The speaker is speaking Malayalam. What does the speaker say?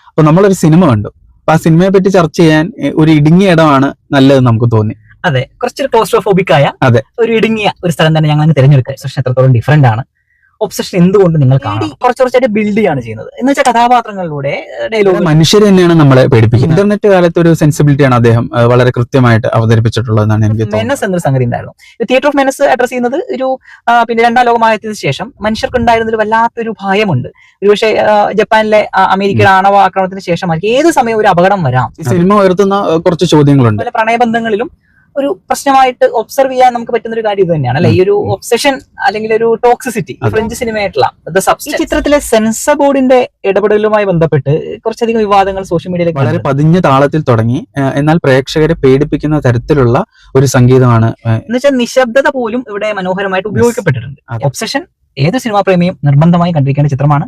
അപ്പൊ നമ്മളൊരു സിനിമ കണ്ടു. അപ്പൊ ആ സിനിമയെ പറ്റി ചർച്ച ചെയ്യാൻ ഒരു ഇടുങ്ങിയ ഇടമാണ് നല്ലതെന്ന് നമുക്ക് തോന്നി. അതെ, കുറച്ചൊരു ക്ലോസ്ട്രോഫോബിക് ആയ അതെ, ഒരു ഇടുങ്ങിയ ഒരു സ്ഥലം തന്നെ ഞങ്ങൾ തിരഞ്ഞെടുക്കുക. ഒബ്സഷൻ എത്രത്തോളം ഡിഫറെന്റ് ആണ്, ഒബ്സഷൻ എന്തുകൊണ്ട് നിങ്ങൾ കുറച്ചായിട്ട് ബിൽഡ് ചെയ്യാണ് ചെയ്യുന്നത് എന്ന് വെച്ചാൽ കഥാപാത്രങ്ങളിലൂടെ ഡയലോഗ് മനുഷ്യർ തന്നെയാണ് നമ്മളെ പേടിപ്പിക്കുന്നത്. ഇന്റർനെറ്റ് കാലത്ത് ഒരു സെൻസിബിലിറ്റിയാണ് അദ്ദേഹം വളരെ കൃത്യമായിട്ട് അവതരിപ്പിച്ചിട്ടുള്ളതെന്നാണ് എനിക്ക് തോന്നുന്നത്. മെനസ് എന്നൊരു സംഗതി ഉണ്ടായിരുന്നു. തിയേറ്റർ ഓഫ് മെനസ് അഡ്രസ് ചെയ്യുന്നത് ഒരു പിന്നെ രണ്ടാം ലോകമഹായുദ്ധത്തിന് ശേഷം മനുഷ്യർക്ക് ഉണ്ടായിരുന്ന ഒരു വല്ലാത്തൊരു ഭയമുണ്ട്. ഒരുപക്ഷെ ജപ്പാനിലെ അമേരിക്കയുടെ ആണവ ആക്രമണത്തിന് ശേഷം ഏത് സമയം ഒരു അപകടം വരാം. ഈ സിനിമ ഉയർത്തുന്ന കുറച്ച് ചോദ്യങ്ങളുണ്ട്. പല പ്രണയബന്ധങ്ങളിലും ഒരു പ്രശ്നമായിട്ട് ഒബ്സർവ് ചെയ്യാൻ നമുക്ക് പറ്റുന്ന ഒരു കാര്യം ഇത് തന്നെയാണ് അല്ലെ, ഈ ഒരു ഒബ്സഷൻ അല്ലെങ്കിൽ ഒരു ടോക്സിസിറ്റി. ഫ്രഞ്ച് സിനിമയായിട്ടുള്ള ഈ ചിത്രത്തിലെ സെൻസർ ബോർഡിന്റെ ഇടപെടലുമായി ബന്ധപ്പെട്ട് കുറച്ചധികം വിവാദങ്ങൾ സോഷ്യൽ മീഡിയയിലേക്ക് വളരെ പതിഞ്ഞ താളത്തിൽ തുടങ്ങി, എന്നാൽ പ്രേക്ഷകരെ പേടിപ്പിക്കുന്ന തരത്തിലുള്ള ഒരു സംഗീതമാണ്. എന്ന് വെച്ചാൽ നിശബ്ദത പോലും ഇവിടെ മനോഹരമായിട്ട് ഉപയോഗിക്കപ്പെട്ടിട്ടുണ്ട്. ഒബ്സഷൻ ഏത് സിനിമാ പ്രേമിയും നിർബന്ധമായി കണ്ടിരിക്കേണ്ട ചിത്രമാണ്.